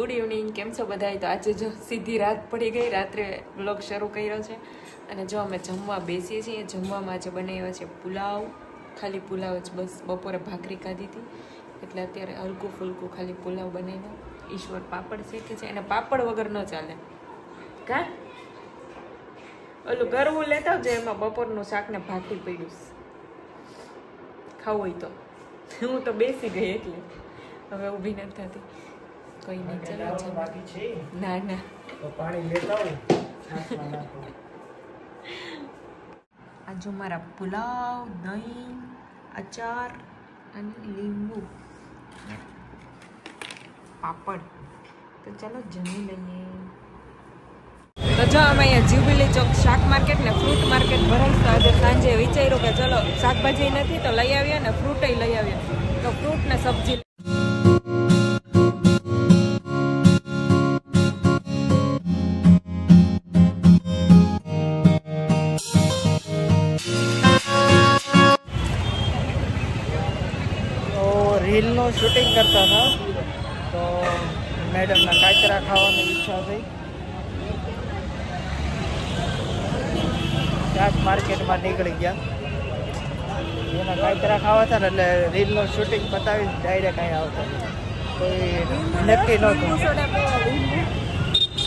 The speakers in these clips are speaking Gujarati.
Good evening. કેમ છો બધા? તો આજે જો સીધી રાત પડી ગઈ, રાત્રે વ્લોગ શરૂ કર્યો છે અને જો અમે જમવા બેસીએ છીએ. જમવામાં આજે બનાવ્યા છે પુલાવ, ખાલી પુલાવ જ બસ. બપોરે ભાખરી ખાધી હતી એટલે અત્યારે હલકું ફૂલકું ખાલી પુલાવ બનાવ્યો. ઈશ્વર પાપડ શેકે છે, અને પાપડ વગર ન ચાલે. કા ઓલું ગરવું લેતા આવજો, એમાં બપોરનું શાક ને ભાખરી પડ્યું ખાવું હોય તો. હું તો બેસી ગઈ એટલે હવે ઊભી નથી થતી. કઈ નહીં, ચાલો બાકી છે. ના ના તો પાણી લેતા આવો. આજે મારા પુલાવ, દહીં, અચાર અને લીંબુ, પાપડ. તો ચાલો જમી લઈએ. તો જો અમે અહીંયા જ્યુબિલી ચોક શાક માર્કેટ ને ફ્રૂટ માર્કેટ ભરાય. તો આજે સાંજે વિચાર્યું કે ચલો શાકભાજી નથી તો લઈ આવીએ ને ફ્રૂટ લઈ આવીએ. તો ફ્રૂટ ને સબ્જી રીલનું શૂટિંગ કરતા હતા તો મેડમના કાચરા ખાવાની ઈચ્છા થઈ. શાક માર્કેટમાં નીકળી ગયા. એના કાચરા ખાવા હતા ને એટલે રીલનું શૂટિંગ પતાવી ડાયરેક્ટ અહીં આવતા. કોઈ નક્કી નહોતું.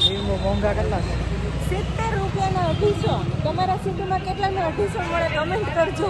લીંબુ મોંઘા કેટલા છે? 70 રૂપિયાના 250. તમારા સિટીમાં કેટલાના 250 મળે કમેન્ટ કરજો.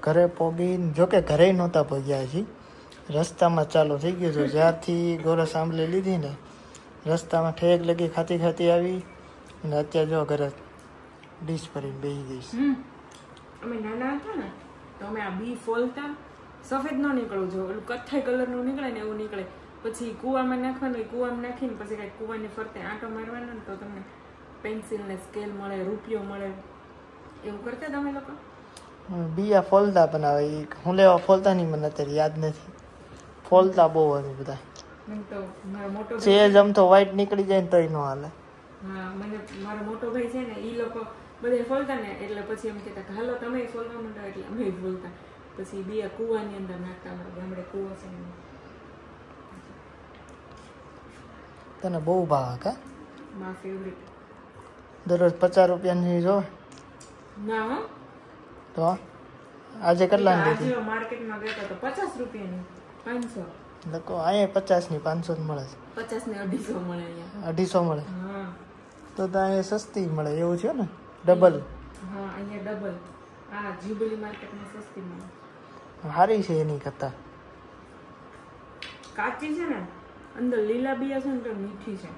ઘરે પોગીને, જોકે ઘરે નહોતા પહોંચ્યા હજી, રસ્તામાં ચાલુ થઈ ગયું છે. જ્યારથી ગોરસ આંબલી લીધી ને રસ્તામાં ઠેક લગી ખાતી ખાતી આવી અને અત્યારે જો ઘરે ડીશ ભરીને બેસી ગઈશ. અમે નાના હતા ને તો અમે આ બી ફોલતા, સફેદ ન નીકળવું જોઈએ, ઓલું કથ્થાઈ કલરનું નીકળે ને એવું નીકળે. પછી કૂવામાં નાખવાનું, કૂવામાં નાખીને પછી કાંઈ કૂવાની ફરતે આંટો મારવાનો ને તો તમને પેન્સિલ ને સ્કેલ મળે, રૂપિયો મળે. એવું કરતા તમે લોકો? બીયા ફોલતા પણ આવે. હું લેવા ફોલતા નહીં, મને અત્યારે યાદ નથી. ફોલતા બહુ હતું બધા. સેજ આમ તો વ્હાઈટ નીકળી જાય ને તોય ન હાલે. હા, મને મારો મોટો ભાઈ છે ને, એ લોકો બધા ફોલતા ને એટલે પછી એમ કહેતા કે હાલો તમે ફોલવા માંડો, એટલે અમે ફોલતા. પછી બીયા કૂવાની અંદર નાખતા. અમારા ગામડે કૂવો છે. તને બહુ ભાવ કા? મારા ફેવરેટ. દરરોજ 50 રૂપિયાની જોવે? ના તો આજે કેટલા આજે માર્કેટમાં ગયા તો 50 રૂપિયાની 500. લોકો અહીંયા 50 ની 500 મળે છે. 50 ને 250 મળે અહીંયા. 250 મળે? હા. તો અહીંયા સસ્તી મળે એવું છે ને? ડબલ? હા, અહીંયા ડબલ. આ જ્યુબિલી માર્કેટમાં સસ્તી મળે. સારી છે એની કરતા. કાચી છે ને, અંદર લીલા બિયા છે ને તો મીઠી છે.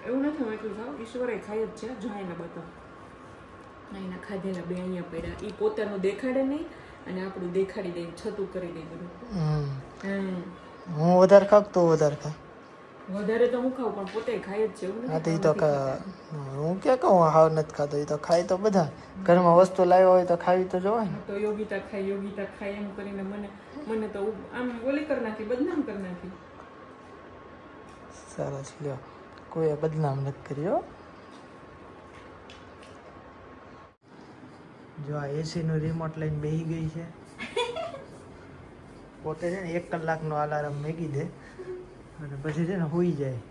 એવું નથી હું એટલું ખાવ, ઈશ્વરે ખાઈ જ છે. જો એને બતાવ, એના ખાધેલા બે અહીંયા પડ્યા. એ પોતાનું દેખાડે નહીં અને આપણું દેખાડી દે, છતું કરી દે બધું. હું વધારે ખાવ તો વધારે ખાય. વધારે તો હું ખાઉં પણ પોતે ખાય જ છે. એવું નથી તો હું ક્યાં કહું હાવ નથી ખાતો. એ તો ખાય તો બધા. ઘરમાં વસ્તુ લાવ્યો હોય તો ખાવી તો જોવાય ને. તો યોગિતા ખાય એમ કરીને મને તો આમ ઓલી કરી નાખી, બદનામ કરી નાખી. સરસ લ્યો, કોઈ બદનામ નથી કર્યો. જો આ એસી નું રિમોટ લઈને બેસી ગઈ છે. પોતે છે ને 1 કલાકનો અલાર્મ મેગી દે અને પછી છે ને સુઈ જાય.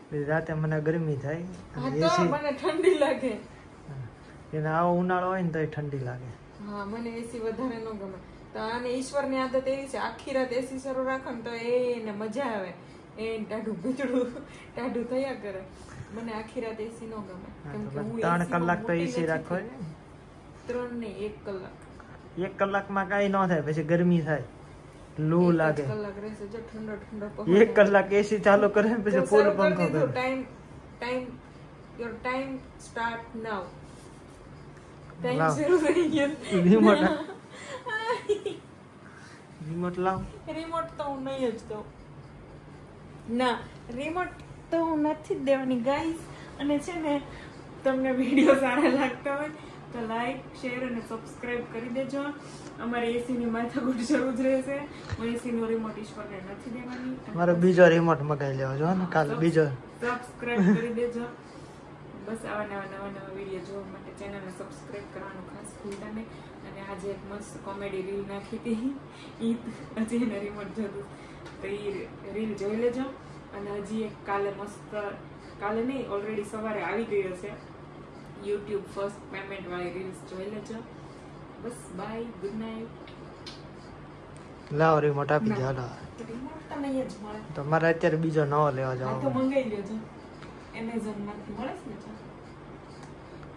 પછી રાતે મને ગરમી થાય અને એસી મને ઠંડી લાગે. એને આવો ઉનાળો હોય ને તો ઠંડી લાગે. હા, મને એસી વધારે ન ગમે. તો આને ઈશ્વરની આદત એવી છે, આખી રાત એસી શરૂ રાખે ને તો એને મજા આવે. એ ટાઢું થયા કરે. મને આખી રાત એસી નો ગમે હા, કેમ તો કે હું 3 AC માં કલાક તો મોટી એસી નથી રાખો થઈ. 3 નહીં 1 કલાક 1 કલાકમાં કાંઈ ન થાય, પછી ગરમી થાય, લૂ એક જ લાગે. કલાક રહેશે જો ઠંડો ઠંડો 1 કલાક એસી ચાલુ કરે ને પછી ફૂલ પંખો કરે. Time your time start now. Time લાવ. શરૂ થઈ ગયો. રિમોટ લાવ. રિમોટ તો હું નહીં જ દઉં. ના રિમોટ તો હું નથી જ દેવાની ગાઈસ. અને છે ને તમને વિડીયો સારા લાગતા હોય તો લાઈક શેર અને સબસ્ક્રાઇબ કરી દેજો. અમારે એસી ની માથાકૂટ શરૂ જ રહેશે. હું એસી નું રિમોટ ઈશ્વરને નથી દેવાની. મારો બીજો રિમોટ મગાવી લેવો જો ને કાલે બીજો. સબસ્ક્રાઇબ કરી દેજો. બસ આવા નવા વિડીયો જોવા માટે ચેનલને સબસ્ક્રાઇબ કરવાનું ખાસ ભૂલતા નહીં. અને આજે એક મસ્ત કોમેડી રીલ નાખી હતી ઈ હજી એને રિમોટ જોતું તો એ રીલ જોઈ લેજો. અને હજી એક કાલે મસ્ત કાલે નહીં ઓલરેડી સવારે આવી ગયો છે યુટ્યુબ ફર્સ્ટ પેમેન્ટ વાળી રીલ્સ જોઈ લેજો. બસ બાય ગુડ નાઇટ. લાવ રિમોટ આપી દે હાલો. રિમોટ તો નહીં જ મળે તો મારે અત્યારે બીજો નવો લેવા આ તો જવાનો. મંગાઈ લેજો એમેઝોન માંથી મળે છે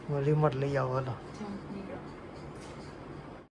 ને રિમોટ લઈ આવો હાલો. ચાલો નીકળો.